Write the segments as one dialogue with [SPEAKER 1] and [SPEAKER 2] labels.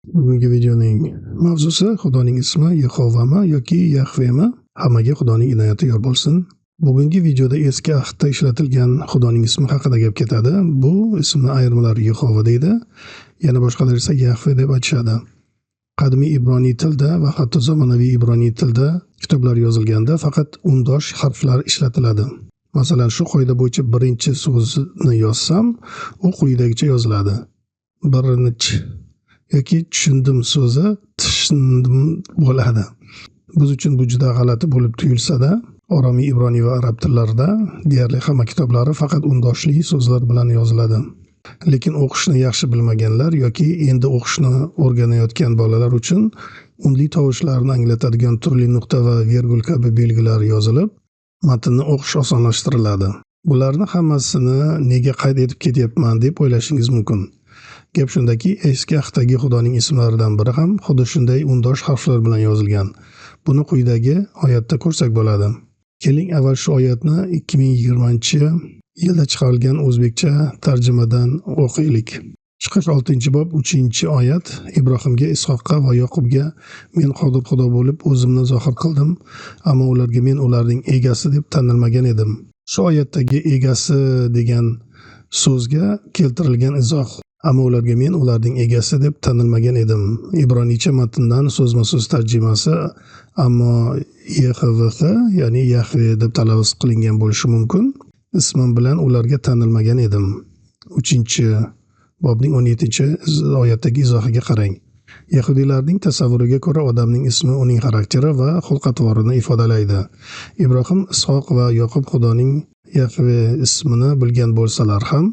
[SPEAKER 1] Bugungi videoning mavzusi Xudoning ismi Yehovami yoki Yahvemi? Hammaga Xudoning inoyati yor bo'lsin. Bugungi videoda eski ahdda ishlatilgan Xudoning ismi haqida gap ketadi. Bu ismni ayrimlar Yehova deydi, yana boshqalar esa Yahve deb aytishadi. Qadimiy Ibroniy tilda va hatto zamonaviy Ibroniy tilda kitoblar yozilganda faqat undosh harflar ishlatiladi. Masalan, shu qoida bo'yicha birinchi so'zni yozsam, u quyidagicha yoziladi. Birinchi yoki tushundim so'zi tushundim bo'ladi. Biz uchun bu juda g'alati bo'lib tuyulsa-da, oromiy ibroniy va arab tillarida deyarli hamma kitoblari faqat undoshli so'zlar bilan yoziladi. Lekin o'qishni yaxshi bilmaganlar yoki endi o'qishni o'rganayotgan bolalar uchun unli tovushlarni anglatadigan turli nuqta va virgul kabi belgilar yozilib, matnni o'qish osonlashtiriladi. Bularni hammasini nega qayd etib ketyapman deb o'ylashingiz mumkin. Gap shundaki, eski ahddagi Xudoning ismlaridan biri ham xuddi shunday undosh harflar bilan yozilgan. Buni quyidagi oyatda ko'rsak bo'ladi. Keling, avval shu oyatni 2020-yilda chiqarilgan o'zbekcha tarjimadan o'qiylik. Chiqish 6-bob 3-oyat. Ibrohimga, Ishoqqa va Yoqubga men qodir Xudo bo'lib o'zimni zohir qildim, ammo ularga men ularning egasi deb tanilmagan edim. Shu oyatdagi egasi degan so'zga keltirilgan izoh: ammo ularga men ularning egasi deb tanilmagan edim. Ibroniycha matndan so'zma-so'z tarjimasi ammo YHVH ya'ni Yahve deb talaffuz qilingan bo'lishi mumkin. Ismim bilan ularga tanilmagan edim. 3-bobning 17-oyatdagi izohiga qarang. Yahudiylarning tasavvuriga ko'ra odamning ismi uning xarakteri va xulq-atvorini ifodalaydi. Ibrohim, Ishoq va Yoqub Xudoning Yahve ismini bilgan bo'lsalar ham,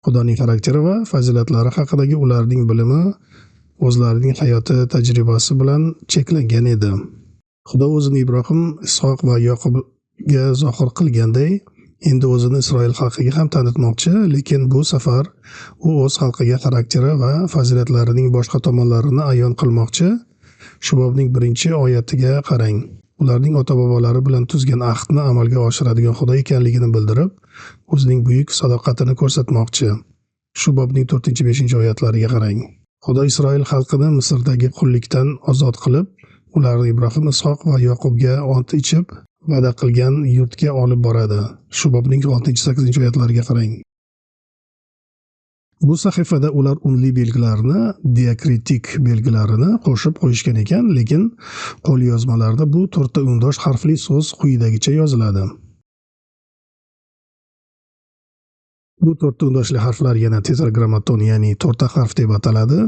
[SPEAKER 1] Xudoning xarakteri va fazilatlari haqidagi ularning bilimi o'zlarining hayoti tajribasi bilan cheklangan edi. Xudo o'zini Ibrohim, Ishoq va Yoqubga zohir qilganday, endi o'zini Isroil xalqiga ham tanitmoqchi, lekin bu safar u o'z xalqiga xarakteri va fazilatlarining boshqa tomonlarini ayon qilmoqchi. Shu bobning 1-oyatiga qarang. Ularning ota-bobolari bilan tuzgan ahdni amalga oshiradigan Xudo ekanligini bildirib, o'zining buyuk sadoqatini ko'rsatmoqchi. Shu bobning 4-5-oyatlariga qarang. Xudo Isroil xalqini Misrdagi qullikdan ozod qilib, ularni Ibrohim, Ishoq va Yoqubga ont ichib, va'da qilgan yurtga olib boradi. Shu bobning 6-8-oyatlariga qarang. Bu sahifada ular unli belgilarni, diakritik belgilarini qo'shib qo'yishgan ekan, lekin qo'lyozmalarda bu 4 ta undosh harfli so'z quyidagicha yoziladi. Bu 4 ta undoshli harflar yana tetragrammaton, ya'ni 4 ta harf deb ataladi.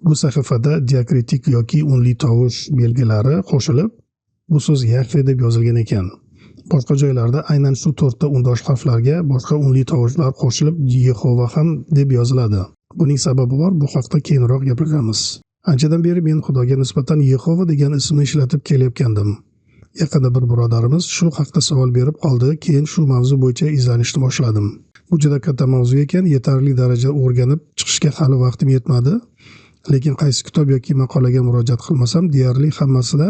[SPEAKER 1] Bu sahifada diakritik yoki unli tovush belgilari qo'shilib, bu so'z Yahve deb yozilgan ekan. Boshqa joylarda aynan shu 4 ta undosh harflarga boshqa unli tovushlar qo'shilib Yehova ham deb yoziladi. Buning sababi bor, bu haqda keyinroq gapiramiz. Anchadan beri men Xudoga nisbatan Yehova degan ismni ishlatib kelayotgandim. Yaqinda bir birodarimiz shu haqda savol berib qoldi, keyin shu mavzu bo'yicha izlanishni boshladim. Bu juda katta mavzu ekan, yetarli darajada o'rganib chiqishga hali vaqtim yetmadi. Lekin qaysi kitob yoki maqolaga murojaat qilmasam, deyarli hammasida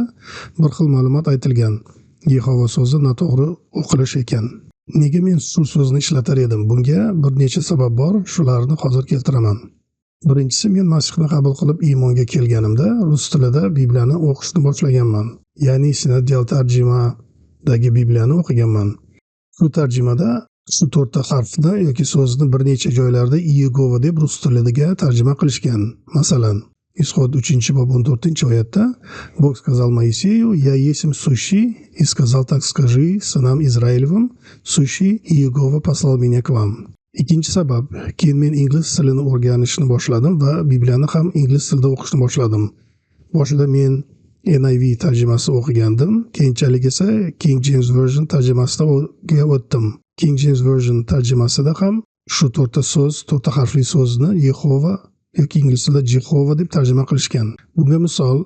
[SPEAKER 1] bir xil ma'lumot aytilgan. Yehova so'zi noto'g'ri o'qilish ekan. Nega men shu so'zni ishlatar edim? Bunga bir necha sabab bor, shularni hozir keltiraman. Birinchisi, men Masihni qabul qilib iymonga kelganimda rus tilida Bibliyani o'qishni boshlaganman. Ya'ni Sinodial tarjimadagi Bibliyani o'qiganman. Shu tarjimada shu 4 ta harfni yoki so'zni bir necha joylarda Yehova deb rus tiliga tarjima qilishgan. Masalan, Исход 3-bob 14-oyatda Бог сказал Моисею: «Я есмь сущий, и сказал так скажи сынам Израилевым, сущий, и Yehova послал меня к вам». Ikkinchi sabab, keyin men ingliz tilini o'rganishni boshladim va Bibliyani ham ingliz tilida o'qishni boshladim. Boshida men NIV tarjimasi o'qigandim, keyinchalik esa King James Version tarjimasiga o'tdim. King James Version tarjimasida ham shu 4 ta so'z, 4 ta harfli so'zni Yehova yoki ingliz tilida Jehova deb tarjima qilishgan. Bunga misol,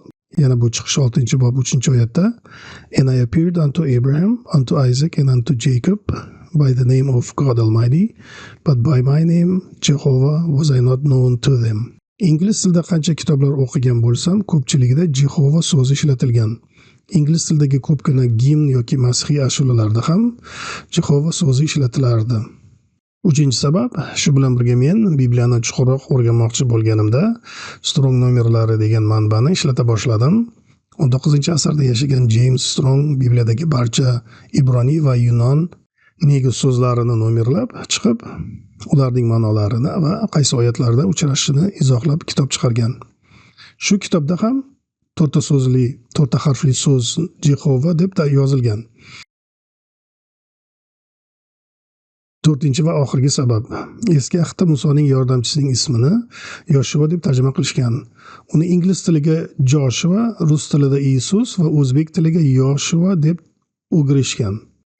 [SPEAKER 1] yana bu chiqish 6-bob 3-oyatda: "And I appeared unto Abraham, unto Isaac and unto Jacob by the name of God Almighty, but by my name Jehovah was I not known to them." Ingliz tilida qancha kitoblar o'qigan bo'lsam, ko'pchiligida Jehova so'zi ishlatilgan. Ingliz tilidagi ko'pgina gimn yoki masihiy ashulalarda ham Jehova so'zi ishlatilardi. Uchinchi sabab, shu bilan birga men Bibliyani chuqurroq o'rganmoqchi bo'lganimda Strong nomerlari degan manbani ishlata boshladim. 19-asrda yashagan James Strong Bibliyadagi barcha ibroniy va yunon negiz so'zlarini nomerlab chiqib, ularning ma'nolarini va qaysi oyatlarda uchrashini izohlab kitob chiqargan. Shu kitobda ham to'rtta harfli so'z Jehova deb yozilgan. To'rtinchi va oxirgi sabab. Eski ahdda Musoning yordamchisining ismini Yoshua deb tarjima qilishgan. Uni ingliz tiliga Joshua, rus tilida Isus va o'zbek tiliga Yoshua deb o'girishgan.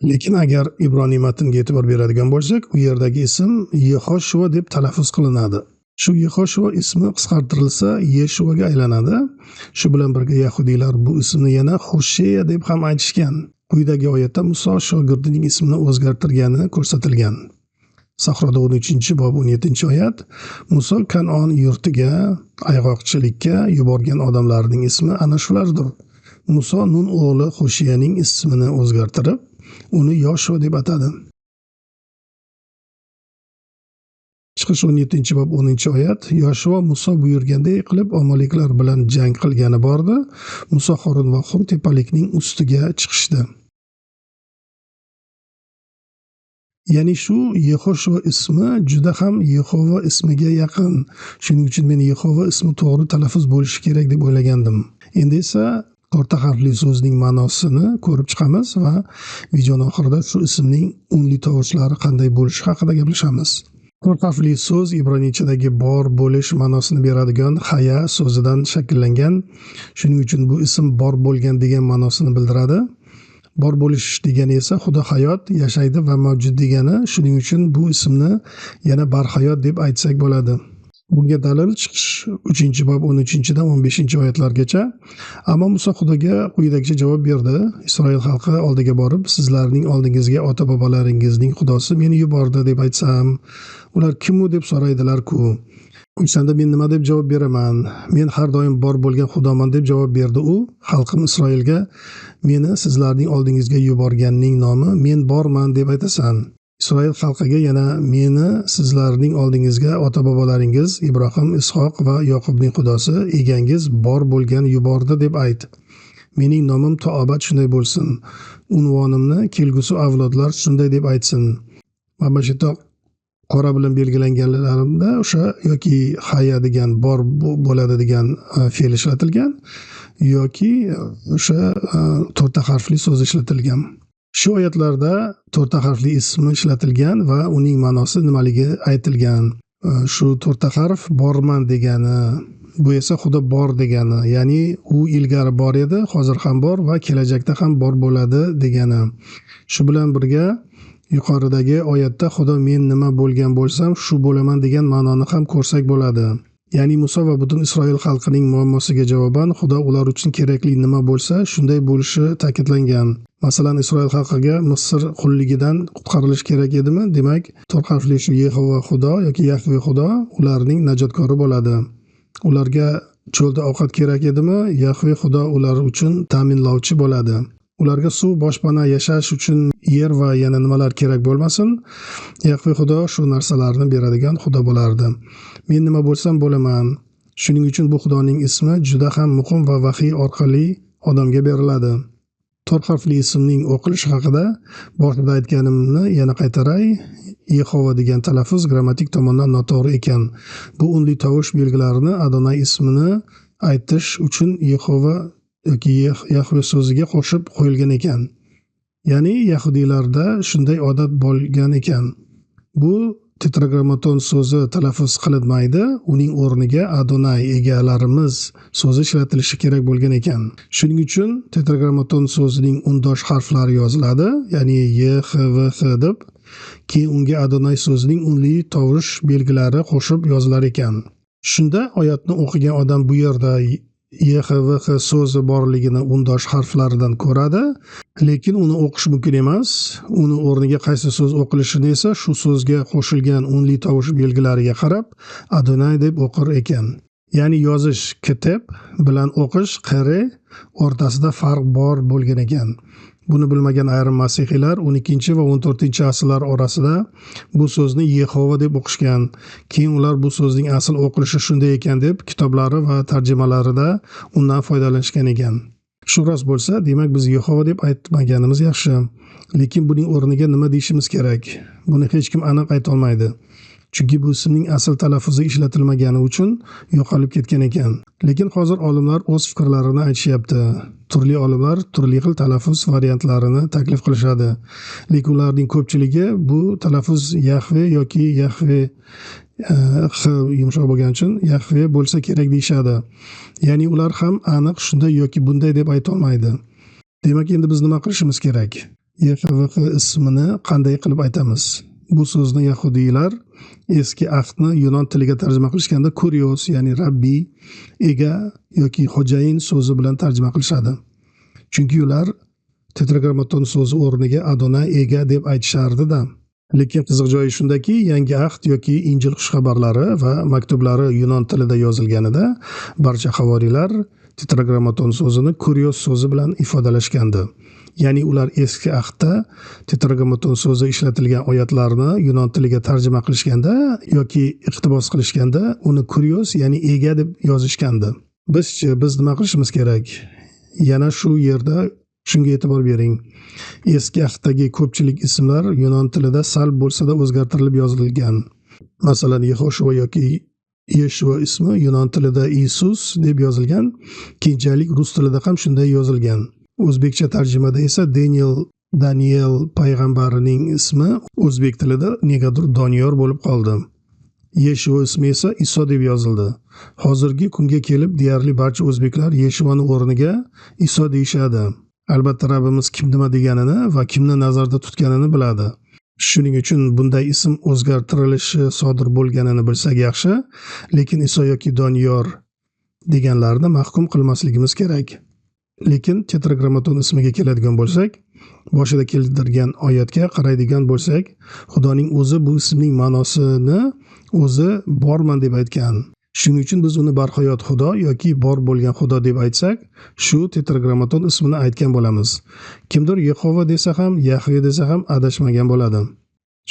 [SPEAKER 1] Lekin agar ibroniy matnga e'tibor beradigan bo'lsak, u yerdagi ism Yehoshua deb talaffuz qilinadi. Shu Yehoshua ismi qisqartirilsa Yeshuaga aylanadi. Shu bilan birga yahudiylar bu ismni yana Hosheya deb ham aytishgan. Quyidagi oyatda Muso shogirdining ismini o'zgartirgani ko'rsatilgan. Sahroda 13-bob 17-oyat. Muso Kanon yurtiga ayg'oqchilikka yuborgan odamlarning ismi ana shulardir. Muso Nun o'g'li Hosheyaning ismini o'zgartirib, uni Yoshua deb atadi. Chiqish 17-bob 10-oyat. Yoshua Muso buyurganday qilib Amaleklar bilan jang qilgani bordi. Muso Xorin va Xur tepalikning ustiga chiqishdi. Ya'ni shu Yehoshua ismi juda ham Yehova ismiga yaqin. Shuning uchun men Yehova ismi to'g'ri talaffuz bo'lishi kerak deb o'ylagandim. Endi esa to'rtta harfli so'zning ma'nosini ko'rib chiqamiz va videoning oxirida shu ismning unli tovushlari qanday bo'lishi haqida gaplashamiz. To'rt harfli so'z ibronichadagi bor bo'lish ma'nosini beradigan haya so'zidan shakllangan. Shuning uchun bu ism bor bo'lgan degan ma'nosini bildiradi. Bor bo'lish degani esa Xudo hayot, yashaydi va mavjud degani. Shuning uchun bu ismni yana barhayot deb aytsak bo'ladi. Bunga dalil chiqish 3-bob 13-dan 15-oyatlargacha. Ammo Muso Xudoga quyidagicha javob berdi. Isroil xalqi oldiga borib, sizlarning oldingizga ota-bobolaringizning Xudosi meni yubordi deb aytsam, ular kim u deb so'raydilar-ku. O'shanda men nima deb javob beraman? Men har doim bor bo'lgan Xudoman deb javob berdi u. Xalqim Isroilga meni sizlarning oldingizga yuborganning nomi men borman deb aytasan. Isroil xalqiga yana meni sizlarning oldingizga ota-bobolaringiz Ibrohim, Ishoq va Yoqubning Xudosi egangiz bor bo'lgan yubordi deb ayt. Mening nomim to abad shunday bo'lsin. Unvonimni kelgusi avlodlar shunday deb aytsin. Mana shu qora bilan belgilanganlarimda o'sha yoki haya degan bor bo'ladi degan fe'l ishlatilgan yoki o'sha to'rtta harfli so'z ishlatilgan. Shu oyatlarda to'rtta harfli ismi ishlatilgan va uning ma'nosi nimaligi aytilgan. Shu to'rtta harf borman degani, bu esa Xudo bor degani, ya'ni u ilgari bor edi, hozir ham bor va kelajakda ham bor bo'ladi degani. Shu bilan birga yuqoridagi oyatda Xudo men nima bo'lgan bo'lsam shu bo'laman degan ma'noni ham ko'rsak bo'ladi. Ya'ni Muso va butun Isroil xalqining muammosiga javoban Xudo ular uchun kerakli nima bo'lsa shunday bo'lishi ta'kidlangan. Masalan, Isroil xalqiga Misr qulligidan qutqarilish kerak edimi? Demak, to'rt harfli shu Yehova Xudo yoki Yahve Xudo ularning najotkori bo'ladi. Ularga cho'lda ovqat kerak edimi? Yahve Xudo ular uchun ta'minlovchi bo'ladi. Ularga suv, boshpana, yashash uchun yer va yana nimalar kerak bo'lmasin, Yahve Xudo shu narsalarni beradigan Xudo bo'lardi. Men nima bo'lsam bo'laman. Shuning uchun bu Xudoning ismi juda ham muhim va vahiy orqali odamga beriladi. To'rt harfli ismning o'qilishi haqida boshida aytganimni yana qaytaray. Yehova degan talaffuz grammatik tomondan noto'g'ri ekan. Bu unli tovush belgilarini Adonay ismini aytish uchun Yehova yoki Yahve so'ziga qo'shib qo'yilgan ekan. Ya'ni yahudiylarda shunday odat bo'lgan ekan. Bu tetragrammaton so'zi talaffuz qilinmaydi, uning o'rniga Adonay egalarimiz so'zi ishlatilishi kerak bo'lgan ekan. Shuning uchun tetragrammaton so'zining undosh harflari yoziladi, ya'ni Y, H, V, H deb, keyin unga Adonay so'zining unli tovush belgilari qo'shib yozilar ekan. Shunda oyatni o'qigan odam bu yerda YHVH so'zi borligini undosh harflaridan ko'radi, lekin uni o'qish mumkin emas. Uni o'rniga qaysi so'z o'qilishini esa shu so'zga qo'shilgan unli tovush belgilariga qarab Adonay deb o'qir ekan. Ya'ni yozish kiteb bilan o'qish qari o'rtasida farq bor bo'lgan ekan. Buni bilmagan ayrim masihiylar 12 va 14 asrlar orasida bu so'zni Yehova deb o'qishgan. Keyin ular bu so'zning asl o'qilishi shunday ekan deb kitoblari va tarjimalarida undan foydalanishgan ekan. Shu rost bo'lsa, demak biz Yehova deb aytmaganimiz yaxshi. Lekin buning o'rniga nima deyishimiz kerak? Buni hech kim aniq ayta olmaydi. Chunki bu ismning asl talaffuzi ishlatilmagani uchun yo'qolib ketgan ekan. Lekin hozir olimlar o'z fikrlarini aytishyapti. Turli olimlar turli xil talaffuz variantlarini taklif qilishadi. Lekin ularning ko'pchiligi bu talaffuz Yahve yoki Yahve yumshoq bo'lgani uchun Yahve bo'lsa kerak deyshadi. Ya'ni ular ham aniq shunday yoki bunday deb ayta olmaydi. Demak, endi biz nima qilishimiz kerak? YHVH ismini qanday qilib aytamiz? Bu so'zni yahudiylar eski ahdni yunon tiliga tarjima qilishganda kurios, ya'ni rabbiy, ega yoki xo'jayin so'zi bilan tarjima qilishadi. Chunki ular tetragrammaton so'zi o'rniga Adonay ega deb aytishardi-da. Lekin qiziq joyi shundaki, yangi ahd yoki Injil xushxabarlari va maktublari yunon tilida yozilganida barcha havoriylar tetragrammaton so'zini kurios so'zi bilan ifodalashgandi. Ya'ni ular eski ahdda tetragrammaton so'zi ishlatilgan oyatlarni yunon tiliga tarjima qilishganda yoki iqtibos qilishganda uni kurios, ya'ni ega deb yozishgandi. Biz nima qilishimiz kerak? Yana shu yerda shunga e'tibor bering. Eski ahddagi ko'pchilik ismlar yunon tilida sal bo'lsa-da o'zgartirilib yozilgan. Masalan, Yehoshua yoki Yeshua ismi yunon tilida Isus deb yozilgan, keyinchalik rus tilida ham shunday yozilgan. O'zbekcha tarjimada esa Daniel payg'ambarining ismi o'zbek tilida negadir Doniyor bo'lib qoldi. Yeshua ismi esa Iso deb yozildi. Hozirgi kunga kelib deyarli barcha o'zbeklar Yeshuvaning o'rniga Iso deyshadi. Albatta Rabbimiz kim nima deganini va kimni nazarda tutganini biladi. Shuning uchun bunday ism o'zgartirilishi sodir bo'lganini bilsak yaxshi, lekin Iso yoki Doniyor deganlarni mahkum qilmasligimiz kerak. Lekin tetragrammaton ismiga keladigan bo'lsak, boshida keltirgan oyatga qaraydigan bo'lsak, Xudoning o'zi bu ismning ma'nosini o'zi borman deb aytgan. Shuning uchun biz uni barhayot Xudo yoki bor bo'lgan Xudo deb aytsak, shu tetragrammaton ismini aytgan bo'lamiz. Kimdir Yehova desa ham, Yahve desa ham adashmagan bo'ladi.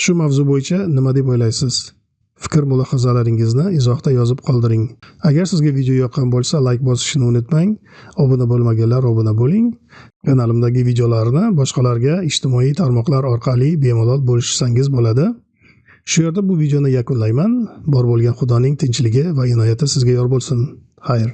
[SPEAKER 1] Shu mavzu bo'yicha nima deb o'ylaysiz? Fikr mulohazalaringizni izohda yozib qoldiring. Agar sizga video yoqqan bo'lsa, like bosishni unutmang. Obuna bo'lmaganlar obuna bo'ling. Kanalimdagi videolarni boshqalarga ijtimoiy tarmoqlar orqali bemalol bo'lishsangiz bo'ladi. Shu yerda bu videoni yakunlayman. Bor bo'lgan Xudoning tinchligi va inoyati sizga yor bo'lsin. Xayr.